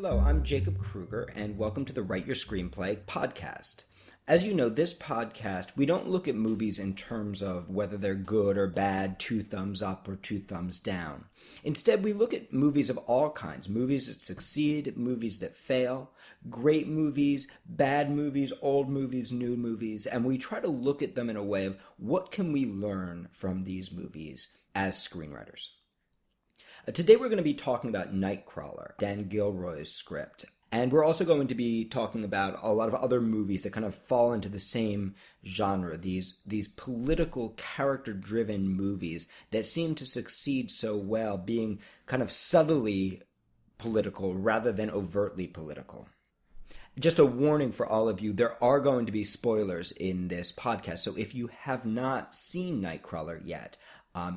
Hello, I'm Jacob Kruger, and welcome to the Write Your Screenplay podcast. As you know, this podcast, we don't look at movies in terms of whether they're good or bad, 2 thumbs up or 2 thumbs down. Instead, we look at movies of all kinds, movies that succeed, movies that fail, great movies, bad movies, old movies, new movies, and we try to look at them in a way of what can we learn from these movies as screenwriters. Today we're going to be talking about Nightcrawler, Dan Gilroy's script. And we're also going to be talking about a lot of other movies that kind of fall into the same genre, these political, character-driven movies that seem to succeed so well, being kind of subtly political rather than overtly political. Just a warning for all of you, there are going to be spoilers in this podcast, so if you have not seen Nightcrawler yet,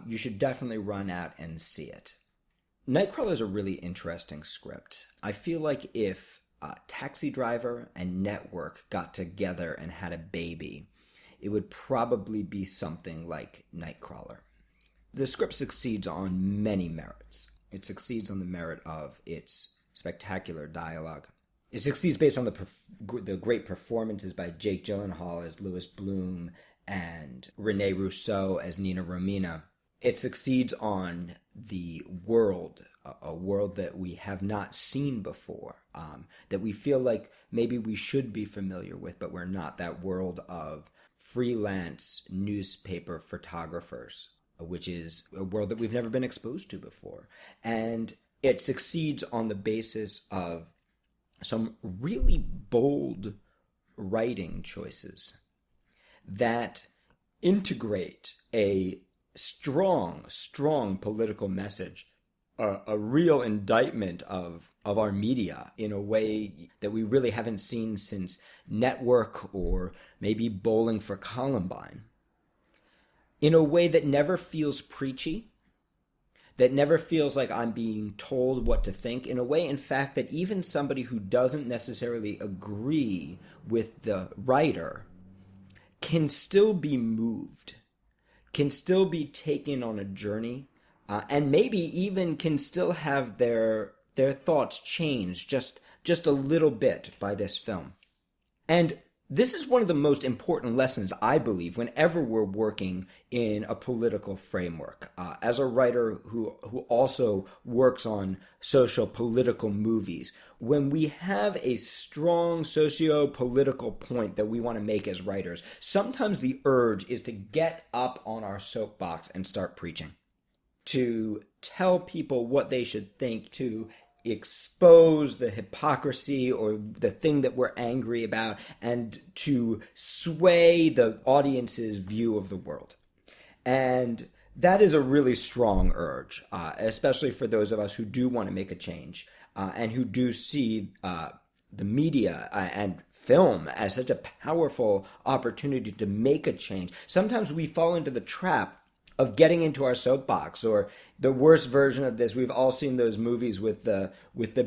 you should definitely run out and see it. Nightcrawler is a really interesting script. I feel like if Taxi Driver and Network got together and had a baby, it would probably be something like Nightcrawler. The script succeeds on many merits. It succeeds on the merit of its spectacular dialogue. It succeeds based on the great performances by Jake Gyllenhaal as Louis Bloom and Rene Russo as Nina Romina. It succeeds on the world, a world that we have not seen before, that we feel like maybe we should be familiar with, but we're not. That world of freelance newspaper photographers, which is a world that we've never been exposed to before. And it succeeds on the basis of some really bold writing choices that integrate a strong political message, a real indictment of our media in a way that we really haven't seen since Network or maybe Bowling for Columbine, in a way that never feels preachy, that never feels like I'm being told what to think, in a way, in fact, that even somebody who doesn't necessarily agree with the writer can still be moved, can still be taken on a journey, and maybe even can still have their thoughts changed just a little bit by this film. And this is one of the most important lessons, I believe, whenever we're working in a political framework. As a writer who also works on socio-political movies, when we have a strong socio-political point that we want to make as writers, sometimes the urge is to get up on our soapbox and start preaching, to tell people what they should think, to expose the hypocrisy or the thing that we're angry about, and to sway the audience's view of the world. And that is a really strong urge, especially for those of us who do want to make a change and who do see the media and film as such a powerful opportunity to make a change. Sometimes we fall into the trap of getting into our soapbox, or the worst version of this, we've all seen those movies with the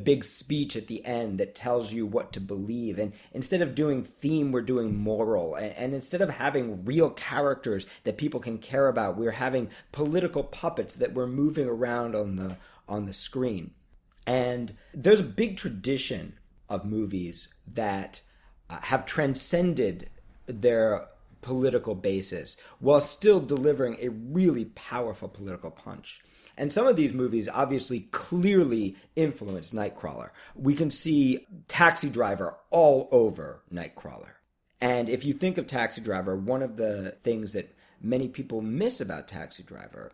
big speech at the end that tells you what to believe. And instead of doing theme, we're doing moral. And instead of having real characters that people can care about, we're having political puppets that we're moving around on the screen. And there's a big tradition of movies that have transcended their political basis while still delivering a really powerful political punch. And some of these movies obviously clearly influence Nightcrawler. We can see Taxi Driver all over Nightcrawler. And if you think of Taxi Driver, one of the things that many people miss about Taxi Driver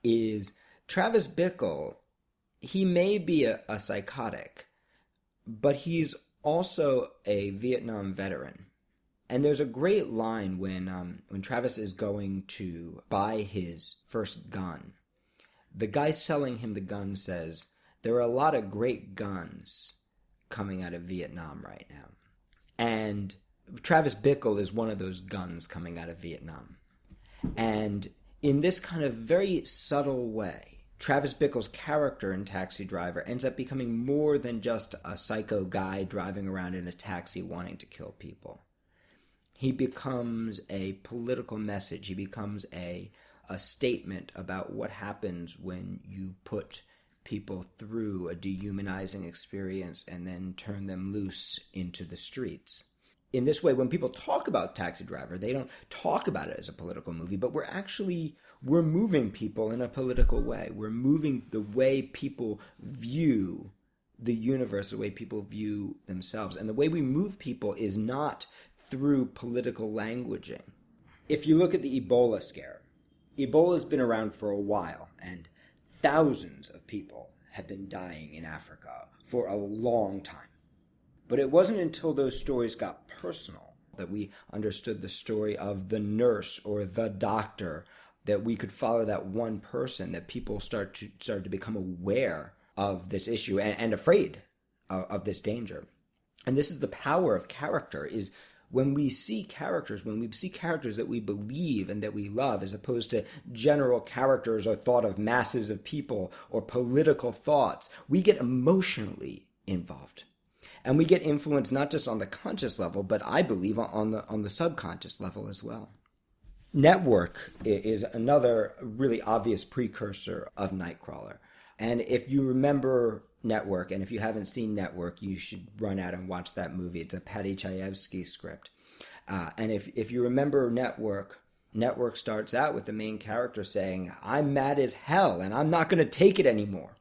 is Travis Bickle. He may be a psychotic, but he's also a Vietnam veteran. And there's a great line when Travis is going to buy his first gun. The guy selling him the gun says, "There are a lot of great guns coming out of Vietnam right now." And Travis Bickle is one of those guns coming out of Vietnam. And in this kind of very subtle way, Travis Bickle's character in Taxi Driver ends up becoming more than just a psycho guy driving around in a taxi wanting to kill people. He becomes a political message. He becomes a statement about what happens when you put people through a dehumanizing experience and then turn them loose into the streets. In this way, when people talk about Taxi Driver, they don't talk about it as a political movie, but we're moving people in a political way. We're moving the way people view the universe, the way people view themselves. And the way we move people is not through political languaging. If you look at the Ebola scare, Ebola's been around for a while, and thousands of people have been dying in Africa for a long time. But it wasn't until those stories got personal that we understood the story of the nurse or the doctor, that we could follow that one person, that people started to become aware of this issue and afraid of this danger. And this is the power of character, is when we see characters that we believe and that we love, as opposed to general characters or thought of masses of people or political thoughts, we get emotionally involved. And we get influenced not just on the conscious level, but I believe on the subconscious level as well. Network is another really obvious precursor of Nightcrawler. And if you remember Network, and if you haven't seen Network, you should run out and watch that movie. It's a Paddy Chayefsky script. And if you remember Network starts out with the main character saying, "I'm mad as hell, and I'm not going to take it anymore."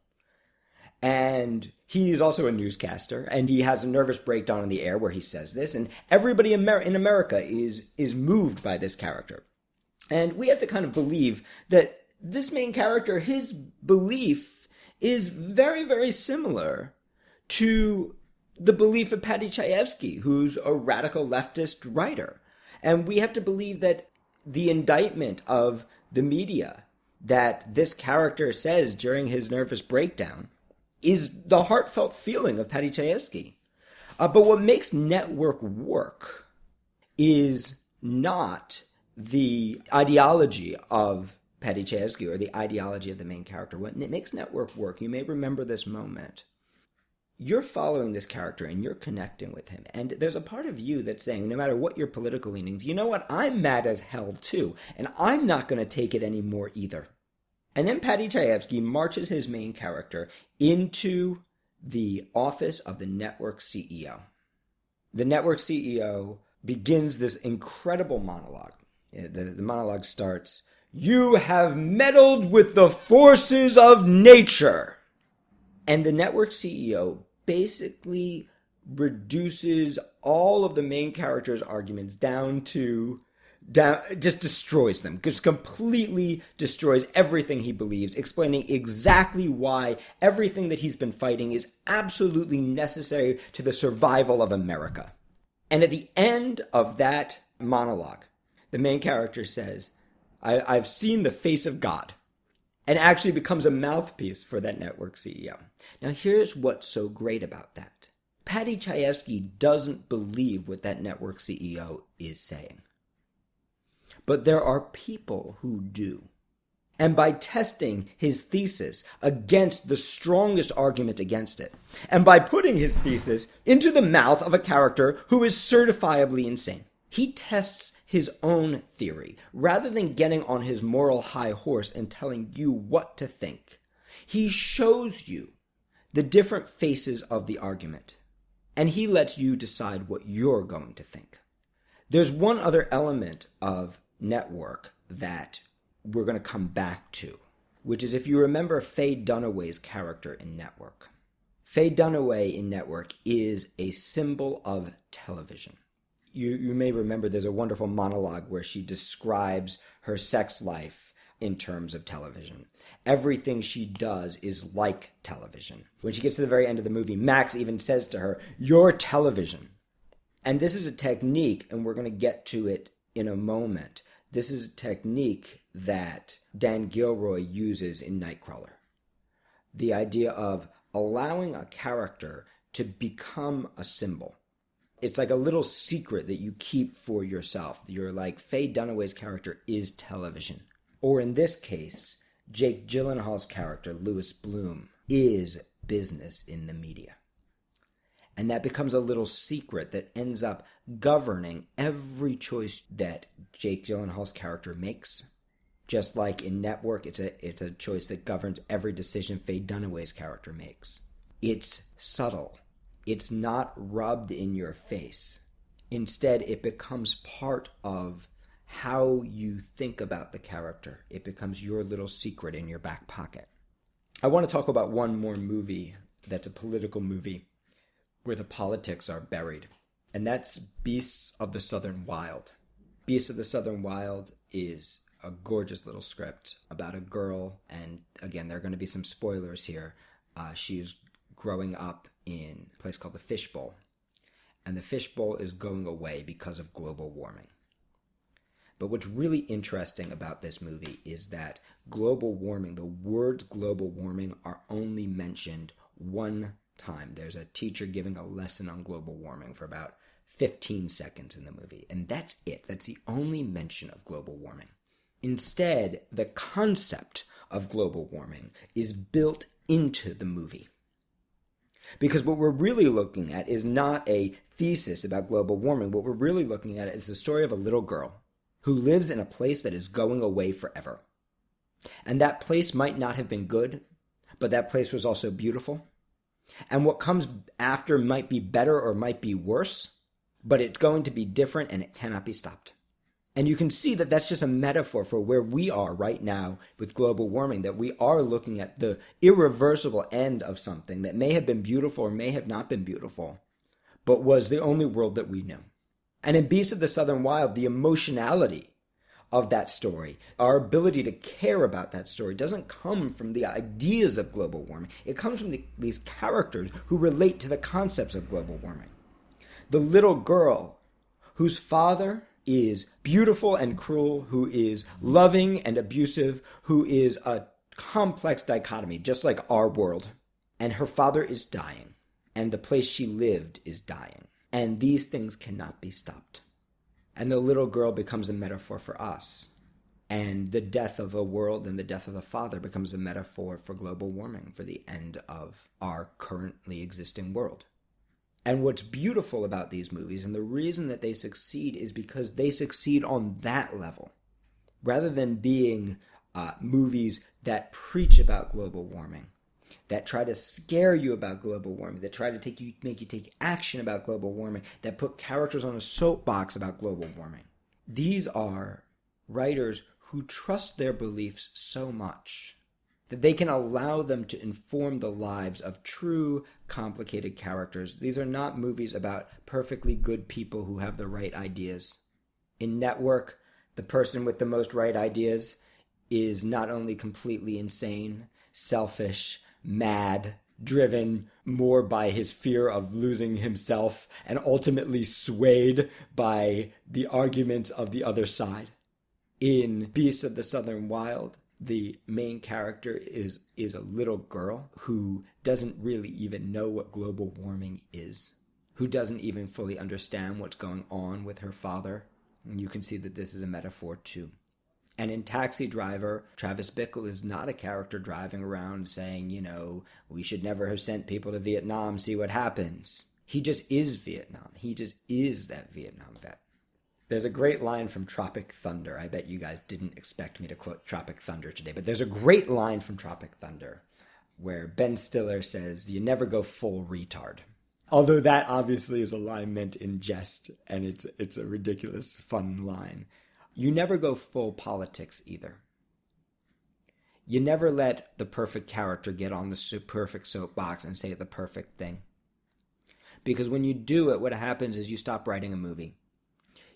And he's also a newscaster, and he has a nervous breakdown on the air where he says this, and everybody in America is moved by this character. And we have to kind of believe that this main character, his belief is very, very similar to the belief of Paddy Chayefsky, who's a radical leftist writer. And we have to believe that the indictment of the media that this character says during his nervous breakdown is the heartfelt feeling of Paddy Chayefsky. But what makes Network work is not the ideology of Paddy Chayefsky or the ideology of the main character. What makes Network work, you may remember this moment. You're following this character and you're connecting with him. And there's a part of you that's saying, no matter what your political leanings, you know what, I'm mad as hell too. And I'm not going to take it anymore either. And then Paddy Chayefsky marches his main character into the office of the Network CEO. The Network CEO begins this incredible monologue. The monologue starts, "You have meddled with the forces of nature." And the Network CEO basically reduces all of the main character's arguments down, just destroys them, just completely destroys everything he believes, explaining exactly why everything that he's been fighting is absolutely necessary to the survival of America. And at the end of that monologue, the main character says, I've seen the face of God, and actually becomes a mouthpiece for that Network CEO. Now here's what's so great about that. Paddy Chayefsky doesn't believe what that Network CEO is saying. But there are people who do. And by testing his thesis against the strongest argument against it, and by putting his thesis into the mouth of a character who is certifiably insane, he tests his own theory rather than getting on his moral high horse and telling you what to think. He shows you the different faces of the argument, and he lets you decide what you're going to think. There's one other element of Network that we're going to come back to, which is, if you remember Faye Dunaway's character in Network. Faye Dunaway in Network is a symbol of television. You may remember there's a wonderful monologue where she describes her sex life in terms of television. Everything she does is like television. When she gets to the very end of the movie, Max even says to her, "You're television." And this is a technique, and we're going to get to it in a moment. This is a technique that Dan Gilroy uses in Nightcrawler. The idea of allowing a character to become a symbol. It's like a little secret that you keep for yourself. You're like, Faye Dunaway's character is television. Or in this case, Jake Gyllenhaal's character, Louis Bloom, is business in the media. And that becomes a little secret that ends up governing every choice that Jake Gyllenhaal's character makes, Just like in Network, it's a choice that governs every decision Faye Dunaway's character makes. It's subtle. It's not rubbed in your face. Instead, it becomes part of how you think about the character. It becomes your little secret in your back pocket. I want to talk about one more movie that's a political movie where the politics are buried, and that's Beasts of the Southern Wild. Beasts of the Southern Wild is a gorgeous little script about a girl, and again, there are going to be some spoilers here. She's growing up in a place called the Fishbowl, and the Fishbowl is going away because of global warming. But what's really interesting about this movie is that global warming, the words global warming, are only mentioned one time. There's a teacher giving a lesson on global warming for about 15 seconds in the movie, and that's it. That's the only mention of global warming. Instead, the concept of global warming is built into the movie. Because what we're really looking at is not a thesis about global warming. What we're really looking at is the story of a little girl who lives in a place that is going away forever. And that place might not have been good, but that place was also beautiful. And what comes after might be better or might be worse, but it's going to be different and it cannot be stopped. And you can see that that's just a metaphor for where we are right now with global warming, that we are looking at the irreversible end of something that may have been beautiful or may have not been beautiful, but was the only world that we knew. And in Beasts of the Southern Wild, the emotionality of that story, our ability to care about that story, doesn't come from the ideas of global warming. It comes from these characters who relate to the concepts of global warming. The little girl whose father is beautiful and cruel, who is loving and abusive, who is a complex dichotomy, just like our world. And her father is dying, and the place she lived is dying. And these things cannot be stopped. And the little girl becomes a metaphor for us. And the death of a world and the death of a father becomes a metaphor for global warming, for the end of our currently existing world. And what's beautiful about these movies, and the reason that they succeed, is because they succeed on that level. Rather than being movies that preach about global warming, that try to scare you about global warming, that try to make you take action about global warming, that put characters on a soapbox about global warming. These are writers who trust their beliefs so much that they can allow them to inform the lives of true, complicated characters. These are not movies about perfectly good people who have the right ideas. In Network, the person with the most right ideas is not only completely insane, selfish, mad, driven more by his fear of losing himself, and ultimately swayed by the arguments of the other side. In Beasts of the Southern Wild, the main character is a little girl who doesn't really even know what global warming is, who doesn't even fully understand what's going on with her father. And you can see that this is a metaphor too. And in Taxi Driver, Travis Bickle is not a character driving around saying, we should never have sent people to Vietnam, see what happens. He just is Vietnam. He just is that Vietnam vet. There's a great line from Tropic Thunder. I bet you guys didn't expect me to quote Tropic Thunder today, but there's a great line from Tropic Thunder where Ben Stiller says, "You never go full retard." Although that obviously is a line meant in jest, and it's a ridiculous, fun line. You never go full politics either. You never let the perfect character get on the perfect soapbox and say the perfect thing. Because when you do it, what happens is you stop writing a movie.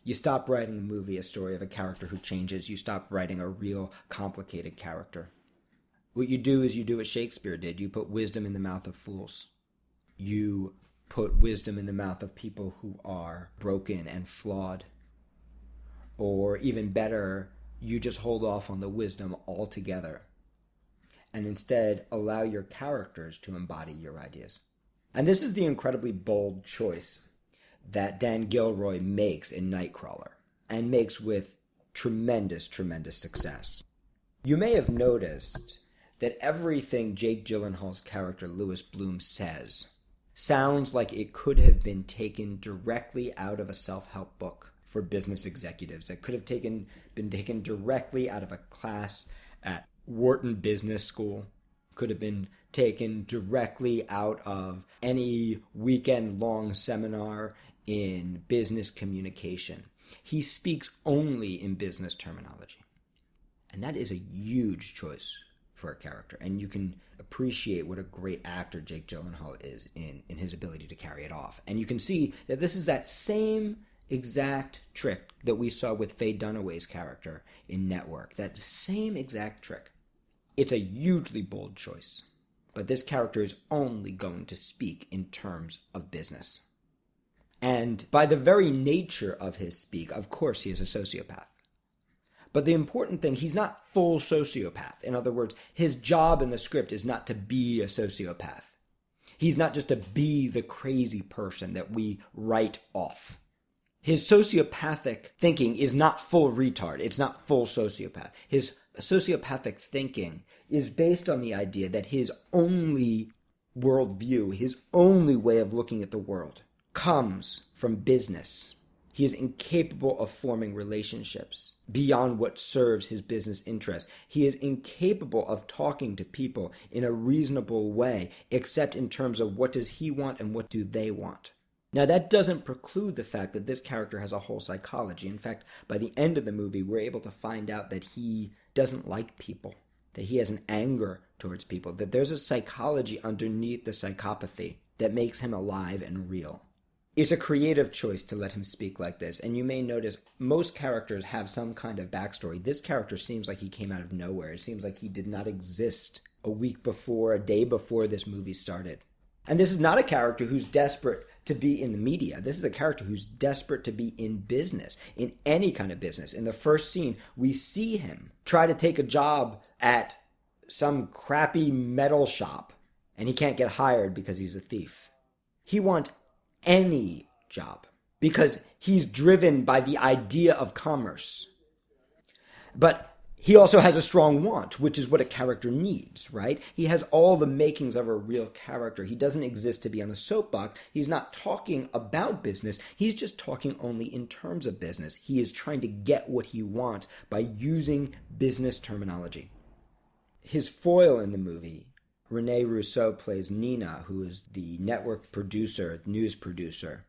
You stop writing a movie, a story of a character who changes. You stop writing a real, complicated character. What you do is you do what Shakespeare did. You put wisdom in the mouth of fools. You put wisdom in the mouth of people who are broken and flawed. Or even better, you just hold off on the wisdom altogether. And instead, allow your characters to embody your ideas. And this is the incredibly bold choice that Dan Gilroy makes in Nightcrawler, and makes with tremendous, tremendous success. You may have noticed that everything Jake Gyllenhaal's character Louis Bloom says sounds like it could have been taken directly out of a self-help book for business executives that could have been taken directly out of a class at Wharton Business School, could have been taken directly out of any weekend-long seminar in business communication. He speaks only in business terminology. And that is a huge choice for a character. And you can appreciate what a great actor Jake Gyllenhaal is in his ability to carry it off. And you can see that this is that same exact trick that we saw with Faye Dunaway's character in Network. That same exact trick. It's a hugely bold choice. But this character is only going to speak in terms of business. And by the very nature of his speak, of course he is a sociopath. But the important thing, he's not full sociopath. In other words, his job in the script is not to be a sociopath. He's not just to be the crazy person that we write off. His sociopathic thinking is not full retard. It's not full sociopath. His sociopathic thinking is based on the idea that his only worldview, his only way of looking at the world, comes from business. He is incapable of forming relationships beyond what serves his business interests. He is incapable of talking to people in a reasonable way, except in terms of what does he want and what do they want. Now, that doesn't preclude the fact that this character has a whole psychology. In fact, by the end of the movie, we're able to find out that he doesn't like people, that he has an anger towards people, that there's a psychology underneath the psychopathy that makes him alive and real. It's a creative choice to let him speak like this, and you may notice most characters have some kind of backstory. This character seems like he came out of nowhere. It seems like he did not exist a week before, a day before this movie started. And this is not a character who's desperate to be in the media. This is a character who's desperate to be in business, in any kind of business. In the first scene, we see him try to take a job at some crappy metal shop, and he can't get hired because he's a thief. He wants any job because he's driven by the idea of commerce. But he also has a strong want, which is what a character needs, right? He has all the makings of a real character. He doesn't exist to be on a soapbox. He's not talking about business. He's just talking only in terms of business. He is trying to get what he wants by using business terminology. His foil in the movie, Rene Russo, plays Nina, who is the network producer, news producer,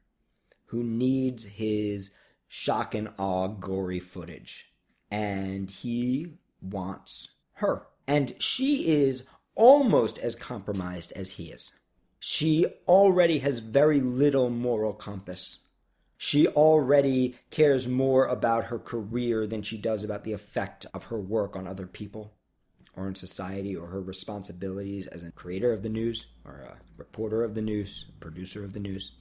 who needs his shock and awe gory footage. And he wants her. And she is almost as compromised as he is. She already has very little moral compass. She already cares more about her career than she does about the effect of her work on other people or in society, or her responsibilities as a creator of the news or a reporter of the news, producer of the news.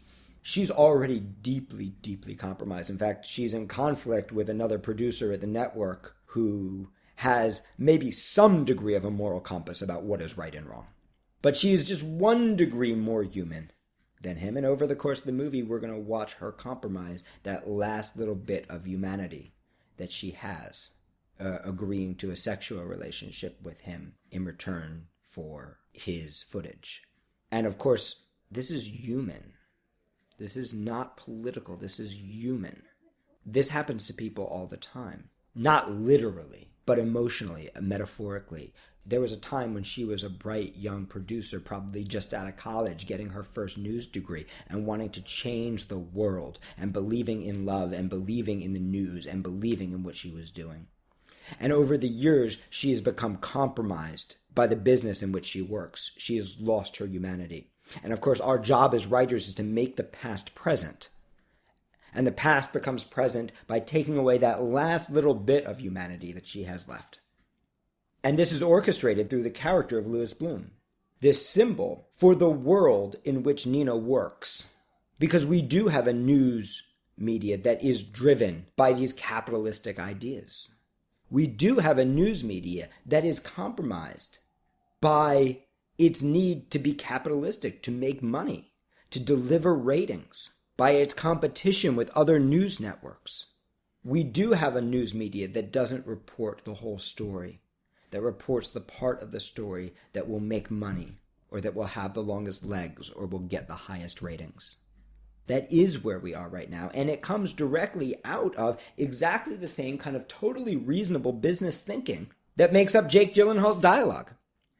She's already deeply, deeply compromised. In fact, she's in conflict with another producer at the network who has maybe some degree of a moral compass about what is right and wrong. But she is just 1 degree more human than him. And over the course of the movie, we're going to watch her compromise that last little bit of humanity that she has, agreeing to a sexual relationship with him in return for his footage. And of course, this is human. This is not political. This is human. This happens to people all the time. Not literally, but emotionally, metaphorically. There was a time when she was a bright young producer, probably just out of college, getting her first news degree and wanting to change the world and believing in love and believing in the news and believing in what she was doing. And over the years, she has become compromised by the business in which she works. She has lost her humanity. And of course, our job as writers is to make the past present. And the past becomes present by taking away that last little bit of humanity that she has left. And this is orchestrated through the character of Louis Bloom, this symbol for the world in which Nina works. Because we do have a news media that is driven by these capitalistic ideas. We do have a news media that is compromised by its need to be capitalistic, to make money, to deliver ratings, by its competition with other news networks. We do have a news media that doesn't report the whole story, that reports the part of the story that will make money, or that will have the longest legs, or will get the highest ratings. That is where we are right now. And it comes directly out of exactly the same kind of totally reasonable business thinking that makes up Jake Gyllenhaal's dialogue.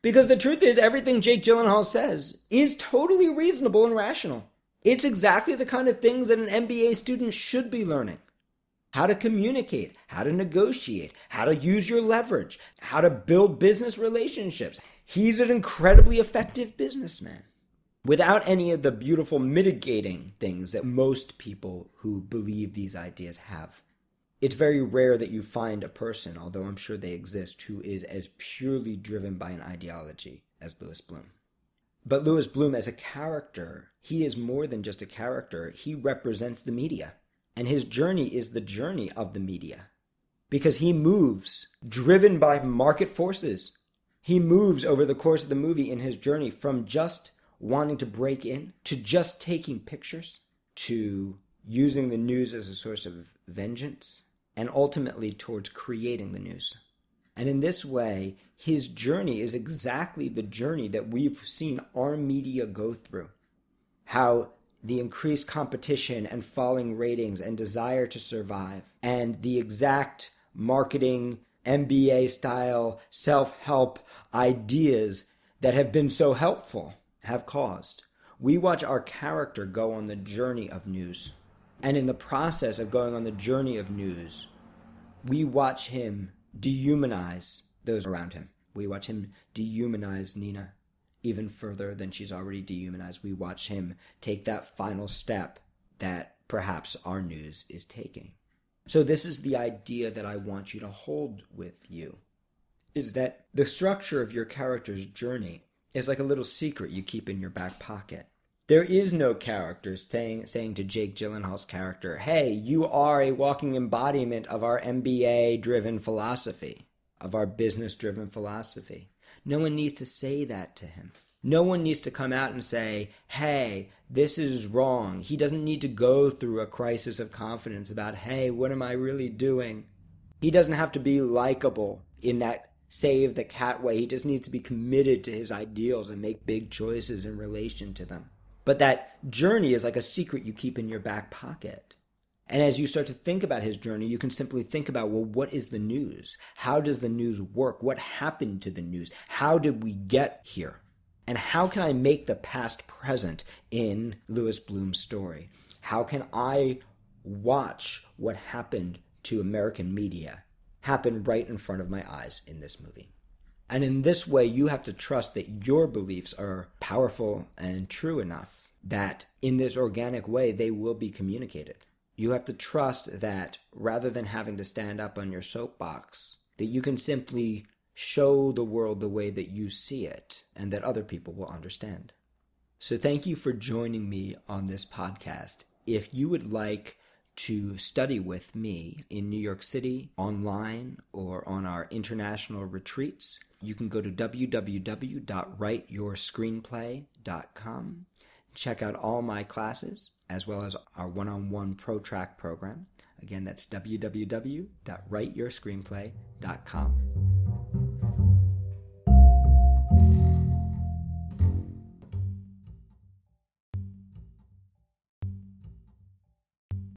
Because the truth is, everything Jake Gyllenhaal says is totally reasonable and rational. It's exactly the kind of things that an MBA student should be learning. How to communicate, how to negotiate, how to use your leverage, how to build business relationships. He's an incredibly effective businessman without any of the beautiful mitigating things that most people who believe these ideas have. It's very rare that you find a person, although I'm sure they exist, who is as purely driven by an ideology as Louis Bloom. But Louis Bloom as a character, he is more than just a character. He represents the media. And his journey is the journey of the media. Because he moves, driven by market forces. He moves over the course of the movie in his journey from just wanting to break in, to just taking pictures, to using the news as a source of vengeance, and ultimately towards creating the news. And in this way, his journey is exactly the journey that we've seen our media go through. How the increased competition and falling ratings and desire to survive, and the exact marketing, MBA-style self-help ideas that have been so helpful have caused. We watch our character go on the journey of news. And in the process of going on the journey of news, we watch him dehumanize those around him. We watch him dehumanize Nina even further than she's already dehumanized. We watch him take that final step that perhaps our news is taking. So this is the idea that I want you to hold with you, is that the structure of your character's journey is like a little secret you keep in your back pocket. There is no character saying to Jake Gyllenhaal's character, hey, you are a walking embodiment of our MBA-driven philosophy, of our business-driven philosophy. No one needs to say that to him. No one needs to come out and say, hey, this is wrong. He doesn't need to go through a crisis of confidence about, hey, what am I really doing? He doesn't have to be likable in that save the cat way. He just needs to be committed to his ideals and make big choices in relation to them. But that journey is like a secret you keep in your back pocket. And as you start to think about his journey, you can simply think about, well, what is the news? How does the news work? What happened to the news? How did we get here? And how can I make the past present in Louis Bloom's story? How can I watch what happened to American media happen right in front of my eyes in this movie? And in this way, you have to trust that your beliefs are powerful and true enough that in this organic way, they will be communicated. You have to trust that rather than having to stand up on your soapbox, that you can simply show the world the way that you see it and that other people will understand. So thank you for joining me on this podcast. If you would like to study with me in New York City, online, or on our international retreats, you can go to www.writeyourscreenplay.com. Check out all my classes, as well as our one-on-one ProTrack program. Again, that's www.writeyourscreenplay.com.